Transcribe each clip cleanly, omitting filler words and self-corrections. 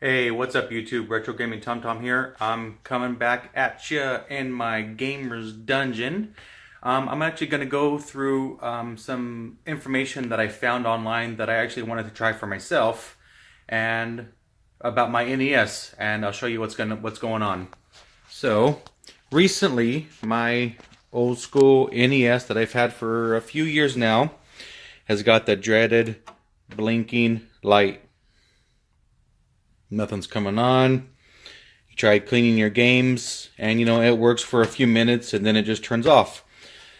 Hey, what's up YouTube? Retro Gaming Tom Tom here. I'm coming back at ya in my gamer's dungeon. I'm actually going to go through some information that I found online that I actually wanted to try for myself, and about my NES, and I'll show you what's going on. So, recently, my old school NES that I've had for a few years now has got the dreaded blinking light. Nothing's coming on. You try cleaning your games, and it works for a few minutes, and then it just turns off.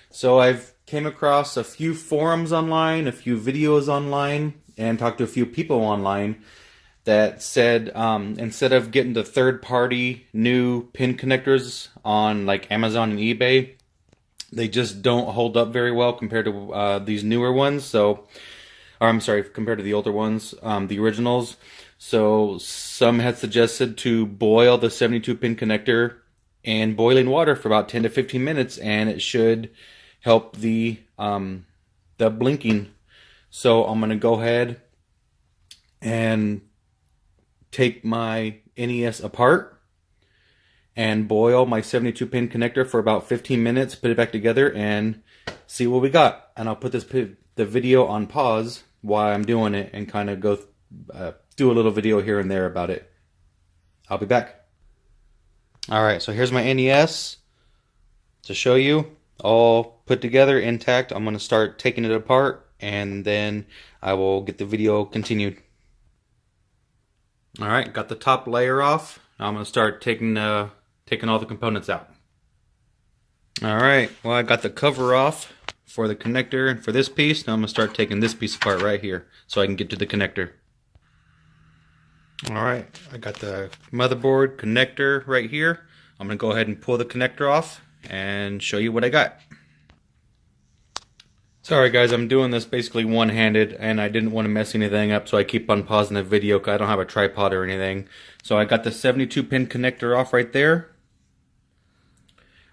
So I've came across a few forums online, a few videos online, and talked to a few people online that said instead of getting the third-party new pin connectors on like Amazon and eBay, they just don't hold up very well compared to these newer ones. So, or I'm sorry, compared to the older ones, the originals. So some had suggested to boil the 72 pin connector in boiling water for about 10 to 15 minutes, and it should help the blinking. So I'm gonna go ahead and take my NES apart and boil my 72 pin connector for about 15 minutes, put it back together, and see what we got. And I'll put the video on pause while I'm doing it and kind of go do a little video here and there about it. I'll be back. Alright, so here's my NES to show you, all put together, intact. I'm going to start taking it apart, and then I will get the video continued. Alright, got the top layer off. Now I'm going to start taking all the components out. Alright, well, I got the cover off for the connector and for this piece. Now I'm going to start taking this piece apart right here so I can get to the connector. Alright, I got the motherboard connector right here. I'm going to go ahead and pull the connector off and show you what I got. Sorry guys, I'm doing this basically one-handed, and I didn't want to mess anything up, so I keep on pausing the video because I don't have a tripod or anything. So I got the 72 pin connector off right there.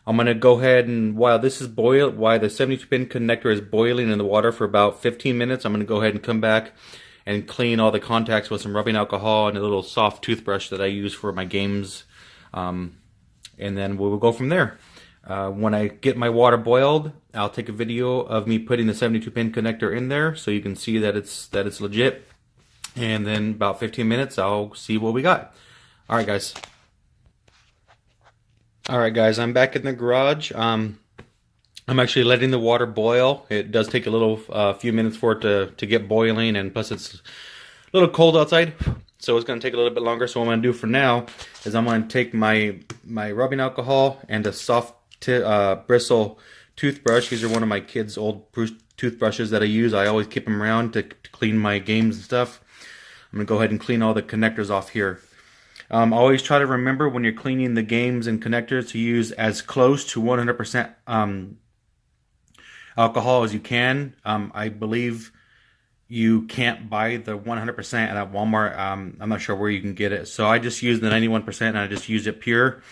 I'm going to go ahead and, while the 72 pin connector is boiling in the water for about 15 minutes, I'm going to go ahead and come back and clean all the contacts with some rubbing alcohol and a little soft toothbrush that I use for my games. And then we'll go from there. When I get my water boiled, I'll take a video of me putting the 72 pin connector in there so you can see that it's legit. And then about 15 minutes, I'll see what we got. Alright guys. Alright guys, I'm back in the garage. I'm actually letting the water boil. It does take a few minutes for it to get boiling, and plus it's a little cold outside, so it's going to take a little bit longer. So what I'm going to do for now is I'm going to take my rubbing alcohol and a soft bristle toothbrush. These are one of my kids' old toothbrushes that I use. I always keep them around to clean my games and stuff. I'm going to go ahead and clean all the connectors off here. Always try to remember when you're cleaning the games and connectors to use as close to 100% alcohol as you can. I believe you can't buy the 100% at Walmart. I'm not sure where you can get it. So I just use the 91%, and I just use it pure.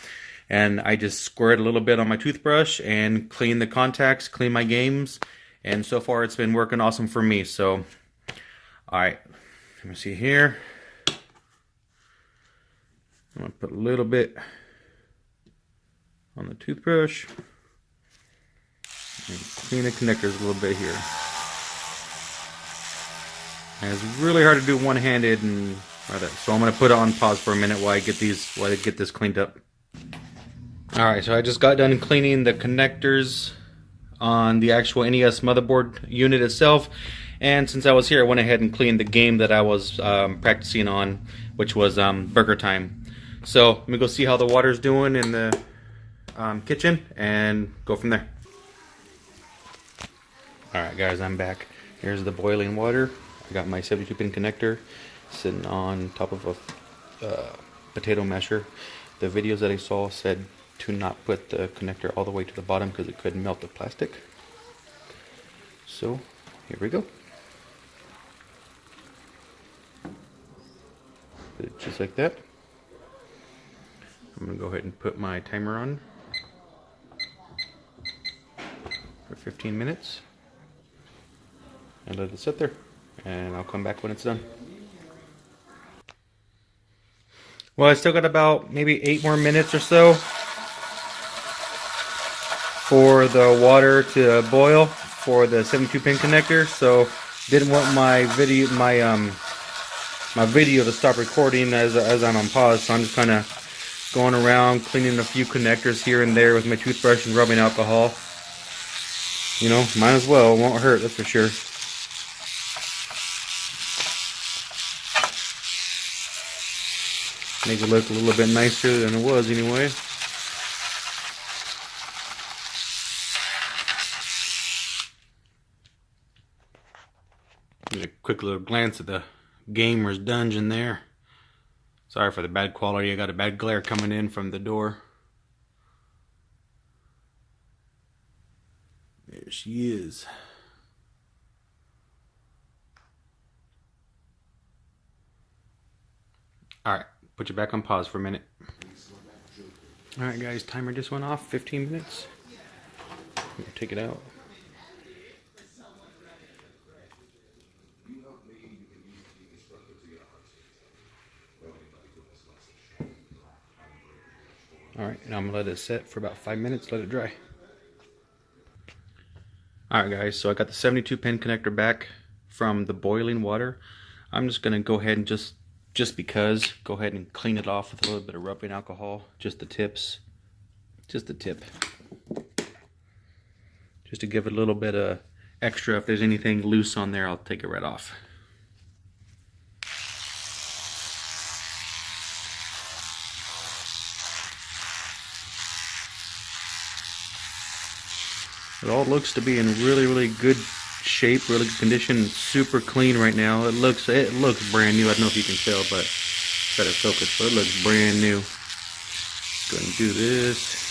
And I just squirt a little bit on my toothbrush and clean the contacts, clean my games. And so far it's been working awesome for me. So, alright, let me see here. I'm going to put a little bit on the toothbrush and clean the connectors a little bit here. And it's really hard to do one-handed, and so I'm going to put it on pause for a minute while I get this cleaned up. Alright, so I just got done cleaning the connectors on the actual NES motherboard unit itself, and since I was here, I went ahead and cleaned the game that I was practicing on, which was Burger Time. So let me go see how the water's doing in the kitchen and go from there. Alright guys, I'm back. Here's the boiling water. I got my 72 pin connector sitting on top of a potato masher. The videos that I saw said to not put the connector all the way to the bottom because it could melt the plastic. So here we go. Put it just like that. I'm going to go ahead and put my timer on for 15 minutes and let it sit there, and I'll come back when it's done. Well, I still got about maybe 8 more minutes or so for the water to boil for the 72-pin connector. So didn't want my video to stop recording as I'm on pause. So I'm just kind of going around cleaning a few connectors here and there with my toothbrush and rubbing alcohol. You know, might as well. It won't hurt, that's for sure. Make it look a little bit nicer than it was anyway. Get a quick little glance at the gamer's dungeon there. Sorry for the bad quality. I got a bad glare coming in from the door. There she is. Alright, put you back on pause for a minute. Alright guys, timer just went off, 15 minutes. Take it out. Alright, now I'm going to let it set for about 5 minutes, let it dry. Alright guys, so I got the 72-pin connector back from the boiling water. I'm just going to go ahead and just because, go ahead and clean it off with a little bit of rubbing alcohol. Just the tips. Just the tip. Just to give it a little bit of extra. If there's anything loose on there, I'll take it right off. It all looks to be in really good shape, really good condition, super clean right now. It looks brand new. I don't know if you can tell, but try to focus, but it looks brand new. Go ahead and do this.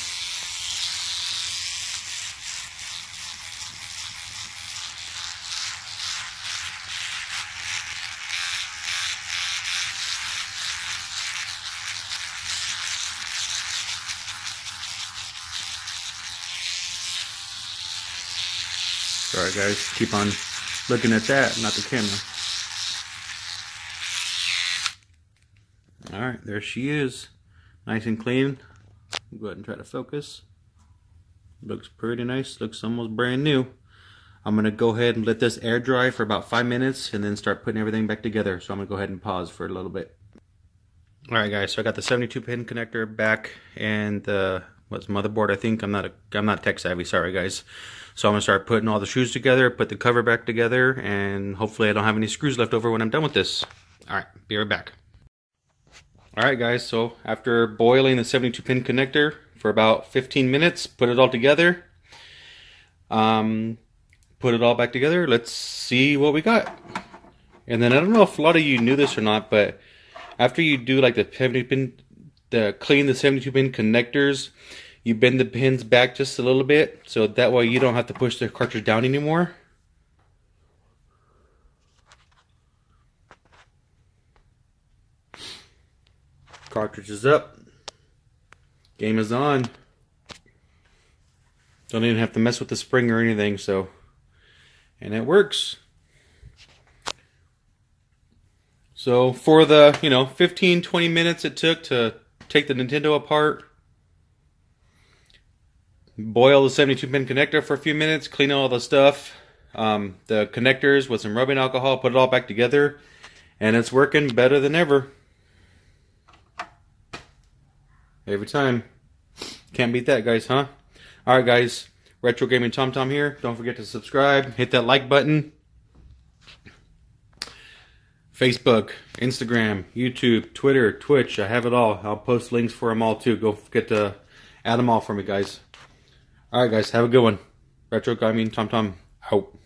Sorry guys, keep on looking at that, not the camera. Alright, there she is. Nice and clean. Go ahead and try to focus. Looks pretty nice, looks almost brand new. I'm going to go ahead and let this air dry for about 5 minutes and then start putting everything back together. So I'm going to go ahead and pause for a little bit. Alright guys, so I got the 72-pin connector back and the motherboard, I think. I'm not tech savvy, sorry guys. So I'm going to start putting all the screws together, put the cover back together, and hopefully I don't have any screws left over when I'm done with this. Alright, be right back. Alright guys, so after boiling the 72-pin connector for about 15 minutes, put it all together. Put it all back together. Let's see what we got. And then I don't know if a lot of you knew this or not, but after you do like the 70-pin, clean the 72-pin connectors, you bend the pins back just a little bit, so that way you don't have to push the cartridge down anymore. Cartridge is up. Game is on. Don't even have to mess with the spring or anything, so. And it works. So for the, 15-20 minutes it took to take the Nintendo apart, boil the 72-pin connector for a few minutes, clean all the stuff, the connectors with some rubbing alcohol, put it all back together, and it's working better than ever. Every time. Can't beat that, guys, huh? Alright guys, Retro Gaming Tom Tom here. Don't forget to subscribe, hit that like button. Facebook, Instagram, YouTube, Twitter, Twitch, I have it all. I'll post links for them all too. Go forget to add them all for me, guys. Alright guys, have a good one. Retro Gaming Tom Tom out.